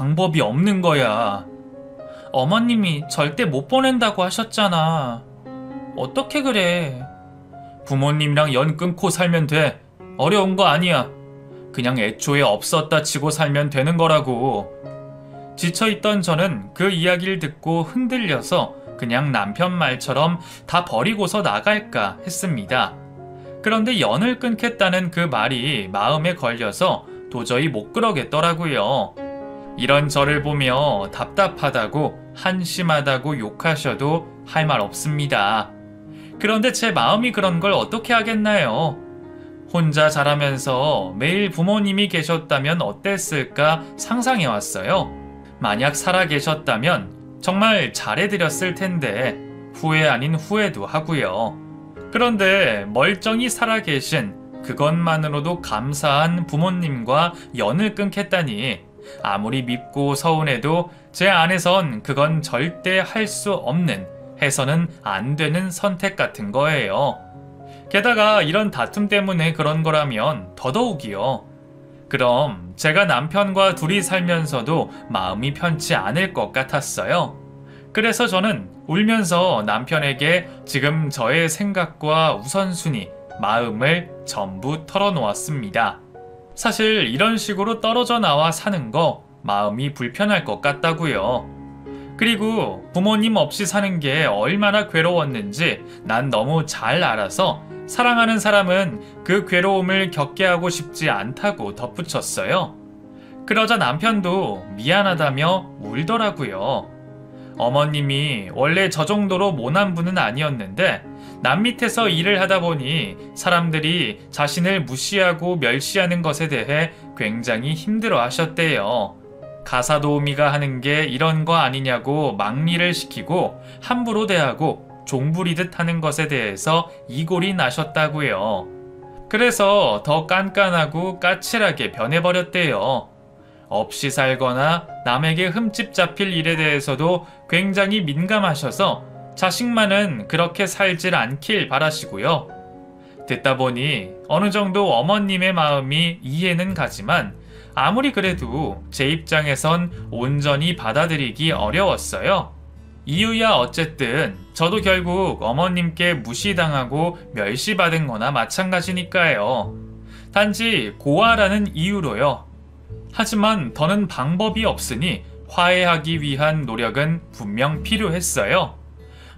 방법이 없는 거야. 어머님이 절대 못 보낸다고 하셨잖아. 어떻게 그래? 부모님이랑 연 끊고 살면 돼. 어려운 거 아니야. 그냥 애초에 없었다 치고 살면 되는 거라고. 지쳐있던 저는 그 이야기를 듣고 흔들려서 그냥 남편 말처럼 다 버리고서 나갈까 했습니다. 그런데 연을 끊겠다는 그 말이 마음에 걸려서 도저히 못 그러겠더라고요. 이런 저를 보며 답답하다고 한심하다고 욕하셔도 할 말 없습니다. 그런데 제 마음이 그런 걸 어떻게 하겠나요? 혼자 자라면서 매일 부모님이 계셨다면 어땠을까 상상해왔어요. 만약 살아 계셨다면 정말 잘해드렸을 텐데 후회 아닌 후회도 하고요. 그런데 멀쩡히 살아 계신 그것만으로도 감사한 부모님과 연을 끊겠다니 아무리 밉고 서운해도 제 안에선 그건 절대 할 수 없는, 해서는 안 되는 선택 같은 거예요. 게다가 이런 다툼 때문에 그런 거라면 더더욱이요. 그럼 제가 남편과 둘이 살면서도 마음이 편치 않을 것 같았어요. 그래서 저는 울면서 남편에게 지금 저의 생각과 우선순위, 마음을 전부 털어놓았습니다. 사실 이런 식으로 떨어져 나와 사는 거 마음이 불편할 것 같다고요. 그리고 부모님 없이 사는 게 얼마나 괴로웠는지 난 너무 잘 알아서 사랑하는 사람은 그 괴로움을 겪게 하고 싶지 않다고 덧붙였어요. 그러자 남편도 미안하다며 울더라고요. 어머님이 원래 저 정도로 모난 분은 아니었는데 남 밑에서 일을 하다 보니 사람들이 자신을 무시하고 멸시하는 것에 대해 굉장히 힘들어 하셨대요. 가사 도우미가 하는 게 이런 거 아니냐고 막리를 시키고 함부로 대하고 종부리듯 하는 것에 대해서 이골이 나셨다고요. 그래서 더 깐깐하고 까칠하게 변해버렸대요. 없이 살거나 남에게 흠집 잡힐 일에 대해서도 굉장히 민감하셔서 자식만은 그렇게 살질 않길 바라시고요. 듣다 보니 어느 정도 어머님의 마음이 이해는 가지만 아무리 그래도 제 입장에선 온전히 받아들이기 어려웠어요. 이유야 어쨌든 저도 결국 어머님께 무시당하고 멸시받은 거나 마찬가지니까요. 단지 고아라는 이유로요. 하지만 더는 방법이 없으니 화해하기 위한 노력은 분명 필요했어요.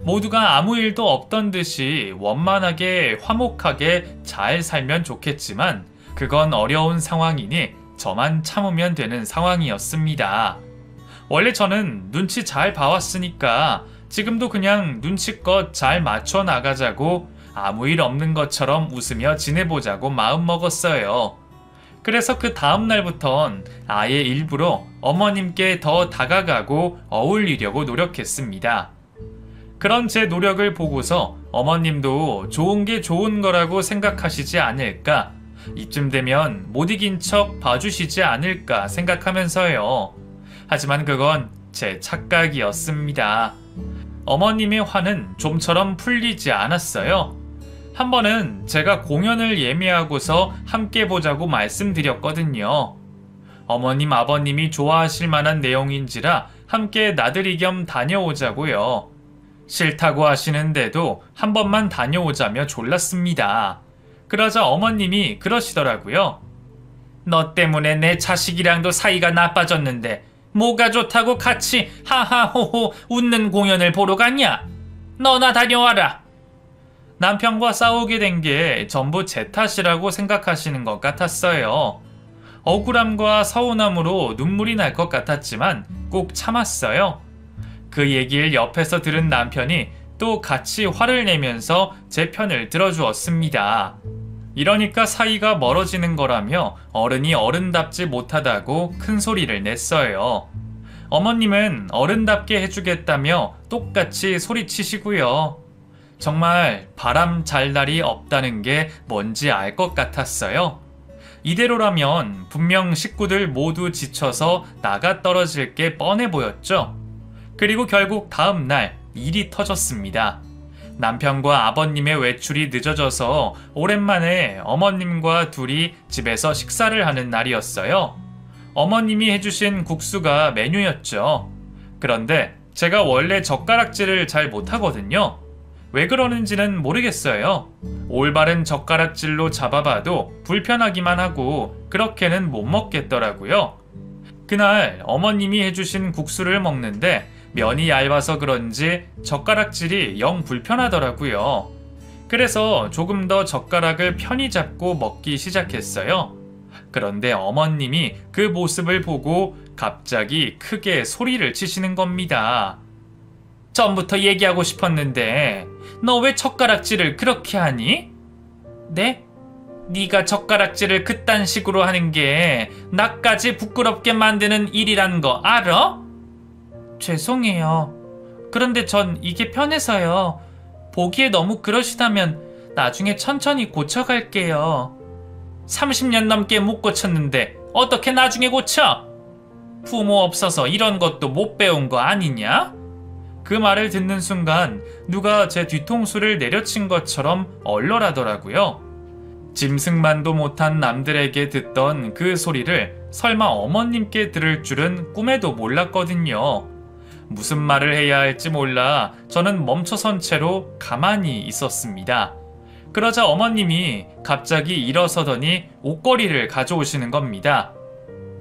모두가 아무 일도 없던 듯이 원만하게 화목하게 잘 살면 좋겠지만 그건 어려운 상황이니 저만 참으면 되는 상황이었습니다. 원래 저는 눈치 잘 봐왔으니까 지금도 그냥 눈치껏 잘 맞춰 나가자고 아무 일 없는 것처럼 웃으며 지내보자고 마음먹었어요. 그래서 그 다음날부턴 아예 일부러 어머님께 더 다가가고 어울리려고 노력했습니다. 그런 제 노력을 보고서 어머님도 좋은 게 좋은 거라고 생각하시지 않을까, 이쯤 되면 못 이긴 척 봐주시지 않을까 생각하면서요. 하지만 그건 제 착각이었습니다. 어머님의 화는 좀처럼 풀리지 않았어요. 한 번은 제가 공연을 예매하고서 함께 보자고 말씀드렸거든요. 어머님 아버님이 좋아하실 만한 내용인지라 함께 나들이 겸 다녀오자고요. 싫다고 하시는데도 한 번만 다녀오자며 졸랐습니다. 그러자 어머님이 그러시더라고요. 너 때문에 내 자식이랑도 사이가 나빠졌는데 뭐가 좋다고 같이 하하호호 웃는 공연을 보러 갔냐? 너나 다녀와라. 남편과 싸우게 된 게 전부 제 탓이라고 생각하시는 것 같았어요. 억울함과 서운함으로 눈물이 날 것 같았지만 꼭 참았어요. 그 얘기를 옆에서 들은 남편이 또 같이 화를 내면서 제 편을 들어주었습니다. 이러니까 사이가 멀어지는 거라며 어른이 어른답지 못하다고 큰 소리를 냈어요. 어머님은 어른답게 해주겠다며 똑같이 소리치시고요. 정말 바람 잘 날이 없다는 게 뭔지 알 것 같았어요. 이대로라면 분명 식구들 모두 지쳐서 나가 떨어질 게 뻔해 보였죠. 그리고 결국 다음 날 일이 터졌습니다. 남편과 아버님의 외출이 늦어져서 오랜만에 어머님과 둘이 집에서 식사를 하는 날이었어요. 어머님이 해주신 국수가 메뉴였죠. 그런데 제가 원래 젓가락질을 잘 못하거든요. 왜 그러는지는 모르겠어요. 올바른 젓가락질로 잡아봐도 불편하기만 하고 그렇게는 못 먹겠더라고요. 그날 어머님이 해주신 국수를 먹는데 면이 얇아서 그런지 젓가락질이 영 불편하더라고요. 그래서 조금 더 젓가락을 편히 잡고 먹기 시작했어요. 그런데 어머님이 그 모습을 보고 갑자기 크게 소리를 치시는 겁니다. 전부터 얘기하고 싶었는데 너 왜 젓가락질을 그렇게 하니? 네? 네가 젓가락질을 그딴 식으로 하는 게 나까지 부끄럽게 만드는 일이란 거 알아? 죄송해요. 그런데 전 이게 편해서요. 보기에 너무 그러시다면 나중에 천천히 고쳐갈게요. 30년 넘게 못 고쳤는데 어떻게 나중에 고쳐? 부모 없어서 이런 것도 못 배운 거 아니냐? 그 말을 듣는 순간 누가 제 뒤통수를 내려친 것처럼 얼얼하더라고요. 짐승만도 못한 남들에게 듣던 그 소리를 설마 어머님께 들을 줄은 꿈에도 몰랐거든요. 무슨 말을 해야 할지 몰라 저는 멈춰선 채로 가만히 있었습니다. 그러자 어머님이 갑자기 일어서더니 옷걸이를 가져오시는 겁니다.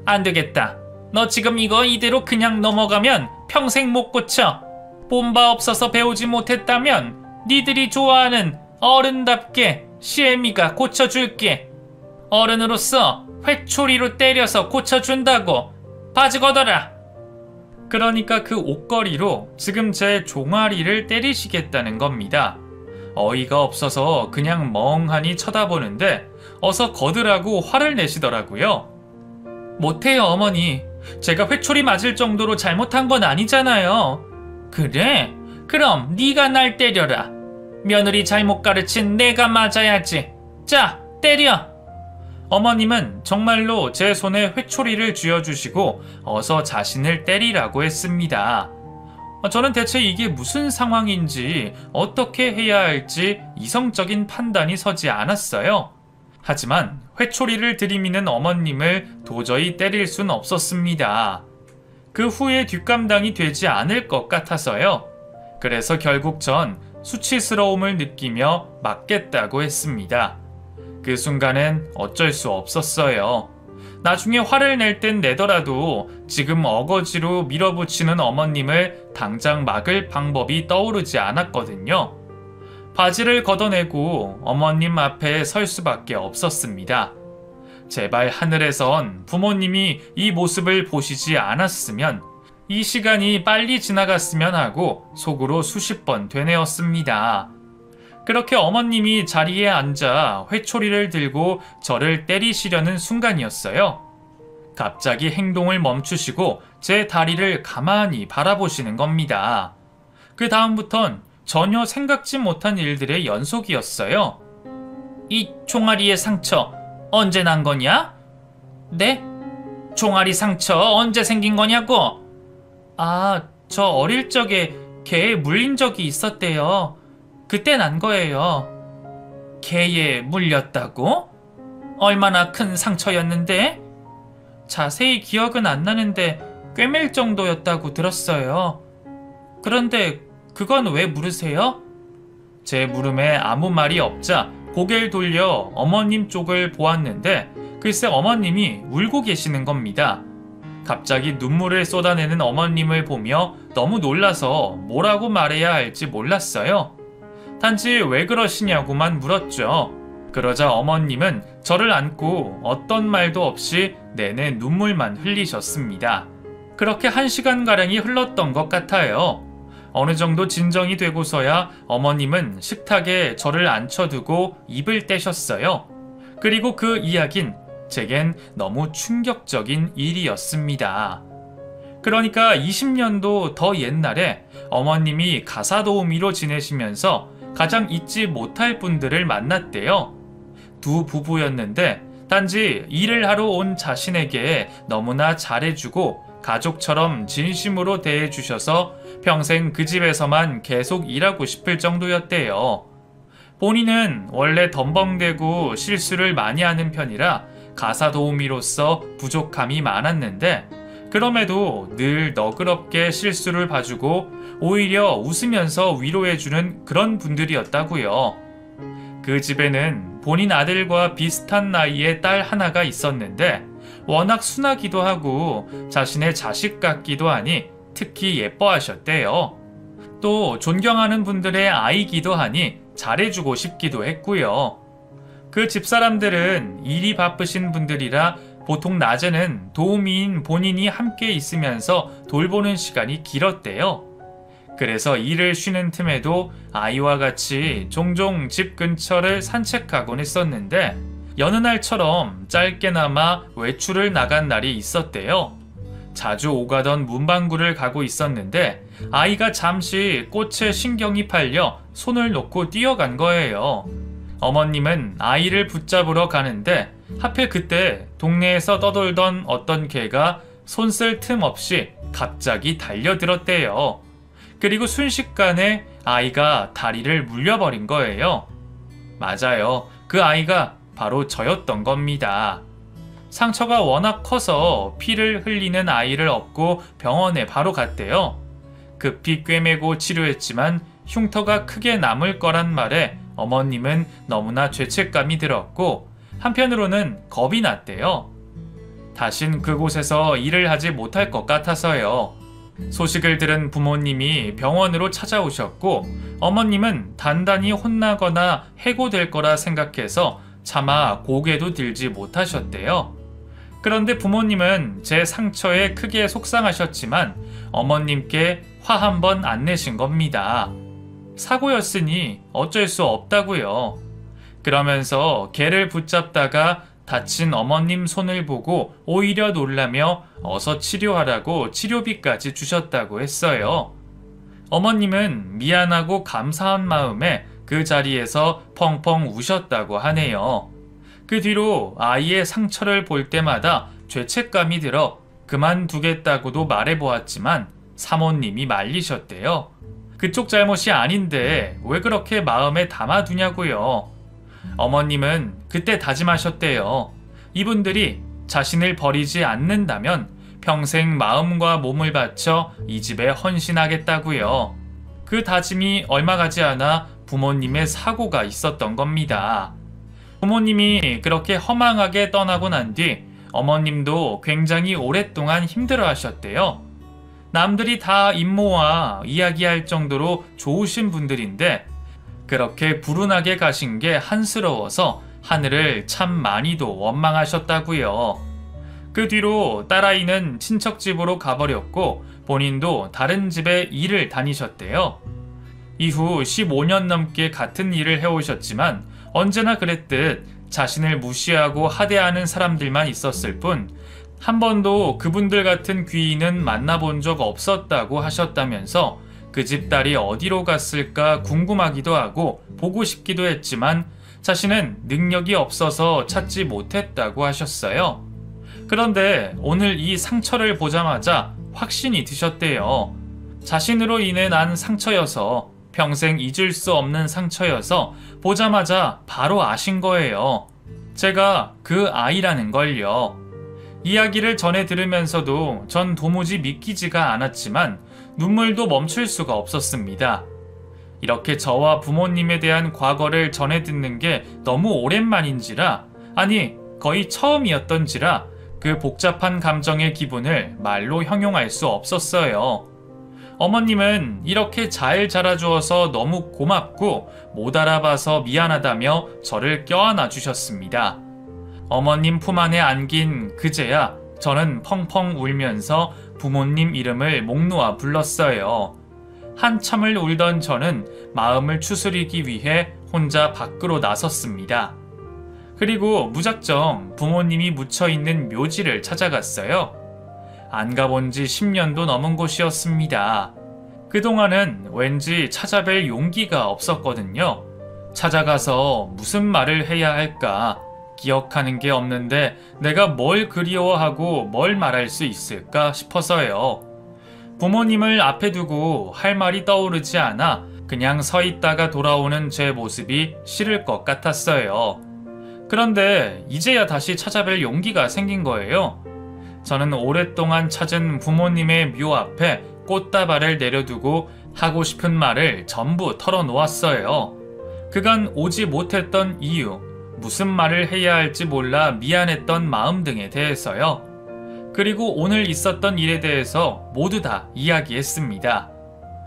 안 되겠다. 너 지금 이거 이대로 그냥 넘어가면 평생 못 고쳐. 본바 없어서 배우지 못했다면 니들이 좋아하는 어른답게 시애미가 고쳐줄게. 어른으로서 회초리로 때려서 고쳐준다고. 바지 걷어라. 그러니까 그 옷걸이로 지금 제 종아리를 때리시겠다는 겁니다. 어이가 없어서 그냥 멍하니 쳐다보는데 어서 걷으라고 화를 내시더라고요. 못해요, 어머니. 제가 회초리 맞을 정도로 잘못한 건 아니잖아요. 그래? 그럼 네가 날 때려라. 며느리 잘못 가르친 내가 맞아야지. 자, 때려. 어머님은 정말로 제 손에 회초리를 쥐어주시고 어서 자신을 때리라고 했습니다. 저는 대체 이게 무슨 상황인지 어떻게 해야 할지 이성적인 판단이 서지 않았어요. 하지만 회초리를 들이미는 어머님을 도저히 때릴 순 없었습니다. 그 후에 뒷감당이 되지 않을 것 같아서요. 그래서 결국 전 수치스러움을 느끼며 맞겠다고 했습니다. 그 순간엔 어쩔 수 없었어요. 나중에 화를 낼 땐 내더라도 지금 어거지로 밀어붙이는 어머님을 당장 막을 방법이 떠오르지 않았거든요. 바지를 걷어내고 어머님 앞에 설 수밖에 없었습니다. 제발 하늘에선 부모님이 이 모습을 보시지 않았으면, 이 시간이 빨리 지나갔으면 하고 속으로 수십 번 되뇌었습니다. 그렇게 어머님이 자리에 앉아 회초리를 들고 저를 때리시려는 순간이었어요. 갑자기 행동을 멈추시고 제 다리를 가만히 바라보시는 겁니다. 그 다음부턴 전혀 생각지 못한 일들의 연속이었어요. 이 종아리의 상처 언제 난 거냐? 네? 종아리 상처 언제 생긴 거냐고? 아, 저 어릴 적에 개에 물린 적이 있었대요. 그때 난 거예요. 개에 물렸다고? 얼마나 큰 상처였는데? 자세히 기억은 안 나는데 꿰맬 정도였다고 들었어요. 그런데 그건 왜 물으세요? 제 물음에 아무 말이 없자 고개를 돌려 어머님 쪽을 보았는데 글쎄 어머님이 울고 계시는 겁니다. 갑자기 눈물을 쏟아내는 어머님을 보며 너무 놀라서 뭐라고 말해야 할지 몰랐어요. 단지 왜 그러시냐고만 물었죠. 그러자 어머님은 저를 안고 어떤 말도 없이 내내 눈물만 흘리셨습니다. 그렇게 1시간가량이 흘렀던 것 같아요. 어느 정도 진정이 되고서야 어머님은 식탁에 저를 앉혀두고 입을 떼셨어요. 그리고 그 이야긴 제겐 너무 충격적인 일이었습니다. 그러니까 20년도 더 옛날에 어머님이 가사도우미로 지내시면서 가장 잊지 못할 분들을 만났대요. 두 부부였는데 단지 일을 하러 온 자신에게 너무나 잘해주고 가족처럼 진심으로 대해주셔서 평생 그 집에서만 계속 일하고 싶을 정도였대요. 본인은 원래 덤벙대고 실수를 많이 하는 편이라 가사 도우미로서 부족함이 많았는데 그럼에도 늘 너그럽게 실수를 봐주고 오히려 웃으면서 위로해주는 그런 분들이었다고요. 그 집에는 본인 아들과 비슷한 나이의 딸 하나가 있었는데 워낙 순하기도 하고 자신의 자식 같기도 하니 특히 예뻐하셨대요. 또 존경하는 분들의 아이기도 하니 잘해주고 싶기도 했고요. 그 집사람들은 일이 바쁘신 분들이라 보통 낮에는 도우미인 본인이 함께 있으면서 돌보는 시간이 길었대요. 그래서 일을 쉬는 틈에도 아이와 같이 종종 집 근처를 산책하곤 했었는데 여느 날처럼 짧게나마 외출을 나간 날이 있었대요. 자주 오가던 문방구를 가고 있었는데 아이가 잠시 꽃에 신경이 팔려 손을 놓고 뛰어간 거예요. 어머님은 아이를 붙잡으러 가는데 하필 그때 동네에서 떠돌던 어떤 개가 손 쓸 틈 없이 갑자기 달려들었대요. 그리고 순식간에 아이가 다리를 물려버린 거예요. 맞아요. 그 아이가 바로 저였던 겁니다. 상처가 워낙 커서 피를 흘리는 아이를 업고 병원에 바로 갔대요. 급히 꿰매고 치료했지만 흉터가 크게 남을 거란 말에 어머님은 너무나 죄책감이 들었고 한편으로는 겁이 났대요. 다신 그곳에서 일을 하지 못할 것 같아서요. 소식을 들은 부모님이 병원으로 찾아오셨고 어머님은 단단히 혼나거나 해고될 거라 생각해서 차마 고개도 들지 못하셨대요. 그런데 부모님은 제 상처에 크게 속상하셨지만 어머님께 화 한 번 안 내신 겁니다. 사고였으니 어쩔 수 없다고요. 그러면서 개를 붙잡다가 다친 어머님 손을 보고 오히려 놀라며 어서 치료하라고 치료비까지 주셨다고 했어요. 어머님은 미안하고 감사한 마음에 그 자리에서 펑펑 우셨다고 하네요. 그 뒤로 아이의 상처를 볼 때마다 죄책감이 들어 그만두겠다고도 말해보았지만 사모님이 말리셨대요. 그쪽 잘못이 아닌데 왜 그렇게 마음에 담아두냐고요. 어머님은 그때 다짐하셨대요. 이분들이 자신을 버리지 않는다면 평생 마음과 몸을 바쳐 이 집에 헌신하겠다고요. 그 다짐이 얼마 가지 않아 부모님의 사고가 있었던 겁니다. 부모님이 그렇게 허망하게 떠나고 난 뒤 어머님도 굉장히 오랫동안 힘들어하셨대요. 남들이 다 입모아 이야기할 정도로 좋으신 분들인데 그렇게 불운하게 가신 게 한스러워서 하늘을 참 많이도 원망하셨다고요. 그 뒤로 딸아이는 친척 집으로 가버렸고 본인도 다른 집에 일을 다니셨대요. 이후 15년 넘게 같은 일을 해오셨지만 언제나 그랬듯 자신을 무시하고 하대하는 사람들만 있었을 뿐 한 번도 그분들 같은 귀인은 만나본 적 없었다고 하셨다면서 그 집 딸이 어디로 갔을까 궁금하기도 하고 보고 싶기도 했지만 자신은 능력이 없어서 찾지 못했다고 하셨어요. 그런데 오늘 이 상처를 보자마자 확신이 드셨대요. 자신으로 인해 난 상처여서 평생 잊을 수 없는 상처여서 보자마자 바로 아신 거예요. 제가 그 아이라는 걸요. 이야기를 전해 들으면서도 전 도무지 믿기지가 않았지만 눈물도 멈출 수가 없었습니다. 이렇게 저와 부모님에 대한 과거를 전해 듣는 게 너무 오랜만인지라, 아니 거의 처음이었던지라 그 복잡한 감정의 기분을 말로 형용할 수 없었어요. 어머님은 이렇게 잘 자라주어서 너무 고맙고 못 알아봐서 미안하다며 저를 껴안아 주셨습니다. 어머님 품 안에 안긴 그제야 저는 펑펑 울면서 부모님 이름을 목 놓아 불렀어요. 한참을 울던 저는 마음을 추스리기 위해 혼자 밖으로 나섰습니다. 그리고 무작정 부모님이 묻혀있는 묘지를 찾아갔어요. 안 가본 지 10년도 넘은 곳이었습니다. 그동안은 왠지 찾아뵐 용기가 없었거든요. 찾아가서 무슨 말을 해야 할까? 기억하는 게 없는데 내가 뭘 그리워하고 뭘 말할 수 있을까 싶어서요. 부모님을 앞에 두고 할 말이 떠오르지 않아 그냥 서 있다가 돌아오는 제 모습이 싫을 것 같았어요. 그런데 이제야 다시 찾아뵐 용기가 생긴 거예요. 저는 오랫동안 찾은 부모님의 묘 앞에 꽃다발을 내려두고 하고 싶은 말을 전부 털어놓았어요. 그간 오지 못했던 이유, 무슨 말을 해야 할지 몰라 미안했던 마음 등에 대해서요. 그리고 오늘 있었던 일에 대해서 모두 다 이야기했습니다.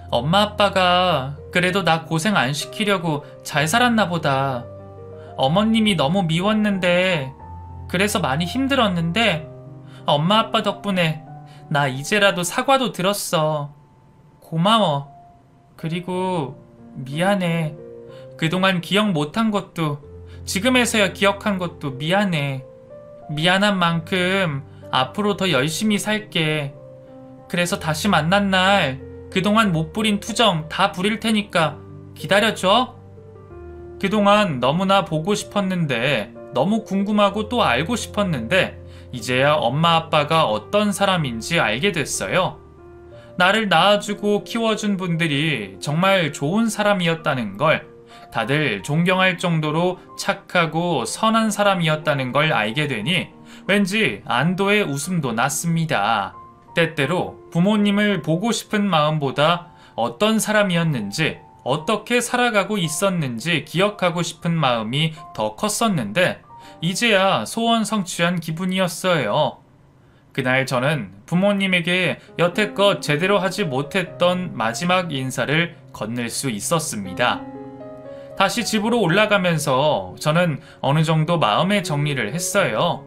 엄마 아빠가 그래도 나 고생 안 시키려고 잘 살았나 보다. 어머님이 너무 미웠는데, 그래서 많이 힘들었는데 엄마 아빠 덕분에 나 이제라도 사과도 들었어. 고마워. 그리고 미안해. 그동안 기억 못한 것도 지금에서야 기억한 것도 미안해. 미안한 만큼 앞으로 더 열심히 살게. 그래서 다시 만난 날 그동안 못 부린 투정 다 부릴 테니까 기다려줘. 그동안 너무나 보고 싶었는데, 너무 궁금하고 또 알고 싶었는데 이제야 엄마 아빠가 어떤 사람인지 알게 됐어요. 나를 낳아주고 키워준 분들이 정말 좋은 사람이었다는 걸, 다들 존경할 정도로 착하고 선한 사람이었다는 걸 알게 되니 왠지 안도의 웃음도 났습니다. 때때로 부모님을 보고 싶은 마음보다 어떤 사람이었는지, 어떻게 살아가고 있었는지 기억하고 싶은 마음이 더 컸었는데 이제야 소원 성취한 기분이었어요. 그날 저는 부모님에게 여태껏 제대로 하지 못했던 마지막 인사를 건넬 수 있었습니다. 다시 집으로 올라가면서 저는 어느 정도 마음의 정리를 했어요.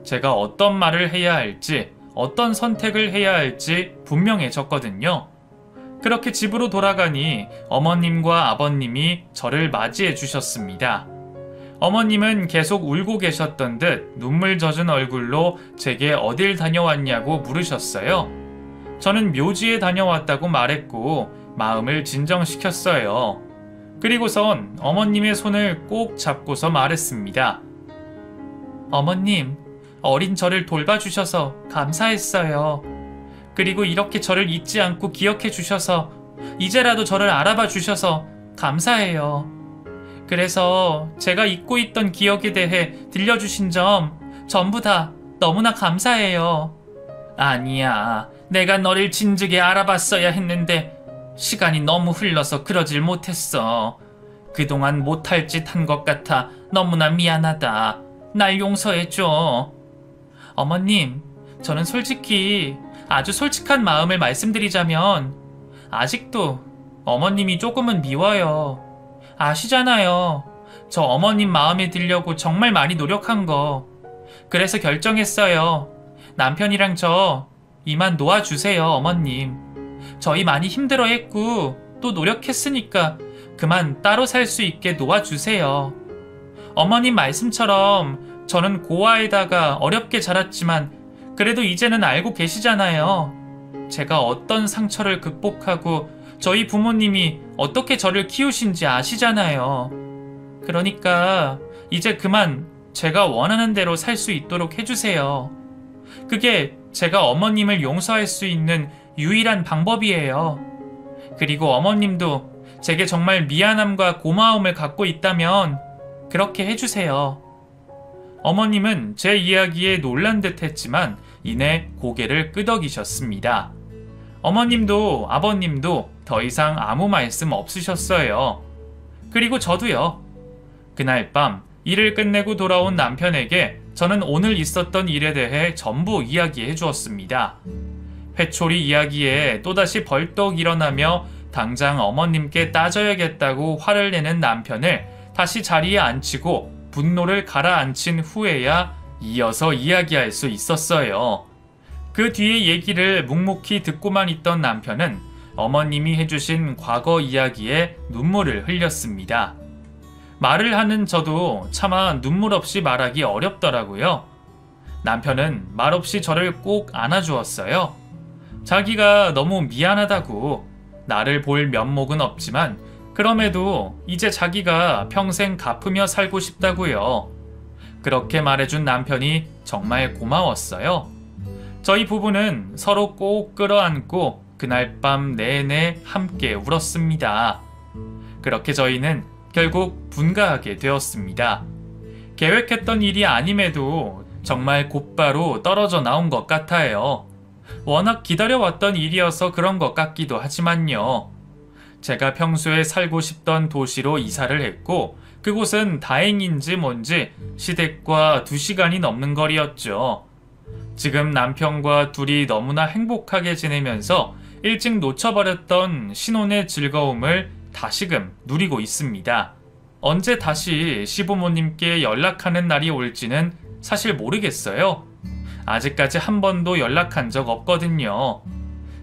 제가 어떤 말을 해야 할지, 어떤 선택을 해야 할지 분명해졌거든요. 그렇게 집으로 돌아가니 어머님과 아버님이 저를 맞이해 주셨습니다. 어머님은 계속 울고 계셨던 듯 눈물 젖은 얼굴로 제게 어딜 다녀왔냐고 물으셨어요. 저는 묘지에 다녀왔다고 말했고 마음을 진정시켰어요. 그리고선 어머님의 손을 꼭 잡고서 말했습니다. 어머님, 어린 저를 돌봐주셔서 감사했어요. 그리고 이렇게 저를 잊지 않고 기억해 주셔서, 이제라도 저를 알아봐 주셔서 감사해요. 그래서 제가 잊고 있던 기억에 대해 들려주신 점 전부 다 너무나 감사해요. 아니야, 내가 너를 진즉에 알아봤어야 했는데 시간이 너무 흘러서 그러질 못했어. 그동안 못할 짓 한 것 같아 너무나 미안하다. 날 용서해줘. 어머님, 저는 솔직히 아주 솔직한 마음을 말씀드리자면 아직도 어머님이 조금은 미워요. 아시잖아요. 저 어머님 마음에 들려고 정말 많이 노력한 거. 그래서 결정했어요. 남편이랑 저 이만 놓아주세요, 어머님. 저희 많이 힘들어했고 또 노력했으니까 그만 따로 살 수 있게 놓아주세요. 어머님 말씀처럼 저는 고아에다가 어렵게 자랐지만 그래도 이제는 알고 계시잖아요. 제가 어떤 상처를 극복하고 저희 부모님이 어떻게 저를 키우신지 아시잖아요. 그러니까 이제 그만 제가 원하는 대로 살 수 있도록 해주세요. 그게 제가 어머님을 용서할 수 있는 유일한 방법이에요. 그리고 어머님도 제게 정말 미안함과 고마움을 갖고 있다면 그렇게 해주세요. 어머님은 제 이야기에 놀란 듯 했지만 이내 고개를 끄덕이셨습니다. 어머님도 아버님도 더 이상 아무 말씀 없으셨어요. 그리고 저도요. 그날 밤 일을 끝내고 돌아온 남편에게 저는 오늘 있었던 일에 대해 전부 이야기해 주었습니다. 회초리 이야기에 또다시 벌떡 일어나며 당장 어머님께 따져야겠다고 화를 내는 남편을 다시 자리에 앉히고 분노를 가라앉힌 후에야 이어서 이야기할 수 있었어요. 그 뒤의 얘기를 묵묵히 듣고만 있던 남편은 어머님이 해주신 과거 이야기에 눈물을 흘렸습니다. 말을 하는 저도 차마 눈물 없이 말하기 어렵더라고요. 남편은 말없이 저를 꼭 안아주었어요. 자기가 너무 미안하다고, 나를 볼 면목은 없지만 그럼에도 이제 자기가 평생 갚으며 살고 싶다고요. 그렇게 말해준 남편이 정말 고마웠어요. 저희 부부는 서로 꼭 끌어안고 그날 밤 내내 함께 울었습니다. 그렇게 저희는 결국 분가하게 되었습니다. 계획했던 일이 아님에도 정말 곧바로 떨어져 나온 것 같아요. 워낙 기다려왔던 일이어서 그런 것 같기도 하지만요. 제가 평소에 살고 싶던 도시로 이사를 했고 그곳은 다행인지 뭔지 시댁과 2시간이 넘는 거리였죠. 지금 남편과 둘이 너무나 행복하게 지내면서 일찍 놓쳐버렸던 신혼의 즐거움을 다시금 누리고 있습니다. 언제 다시 시부모님께 연락하는 날이 올지는 사실 모르겠어요. 아직까지 한 번도 연락한 적 없거든요.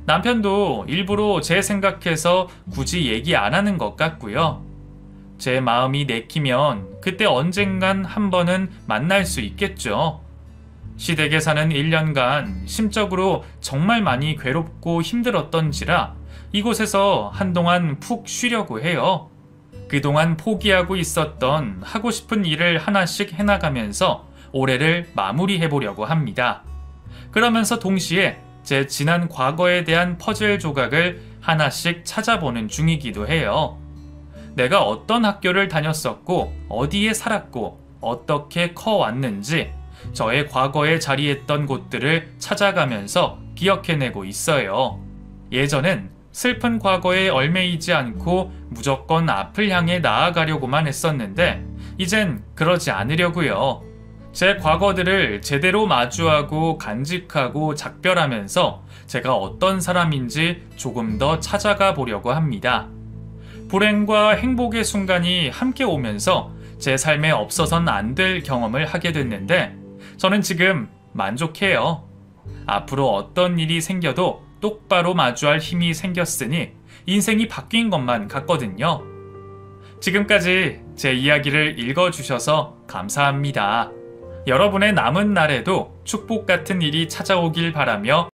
남편도 일부러 제 생각해서 굳이 얘기 안 하는 것 같고요. 제 마음이 내키면 그때 언젠간 한 번은 만날 수 있겠죠. 시댁에 사는 1년간 심적으로 정말 많이 괴롭고 힘들었던지라 이곳에서 한동안 푹 쉬려고 해요. 그동안 포기하고 있었던 하고 싶은 일을 하나씩 해나가면서 올해를 마무리해보려고 합니다. 그러면서 동시에 제 지난 과거에 대한 퍼즐 조각을 하나씩 찾아보는 중이기도 해요. 내가 어떤 학교를 다녔었고 어디에 살았고 어떻게 커왔는지 저의 과거에 자리했던 곳들을 찾아가면서 기억해내고 있어요. 예전엔 슬픈 과거에 얽매이지 않고 무조건 앞을 향해 나아가려고만 했었는데 이젠 그러지 않으려고요. 제 과거들을 제대로 마주하고 간직하고 작별하면서 제가 어떤 사람인지 조금 더 찾아가 보려고 합니다. 불행과 행복의 순간이 함께 오면서 제 삶에 없어선 안 될 경험을 하게 됐는데 저는 지금 만족해요. 앞으로 어떤 일이 생겨도 똑바로 마주할 힘이 생겼으니 인생이 바뀐 것만 같거든요. 지금까지 제 이야기를 읽어주셔서 감사합니다. 여러분의 남은 날에도 축복 같은 일이 찾아오길 바라며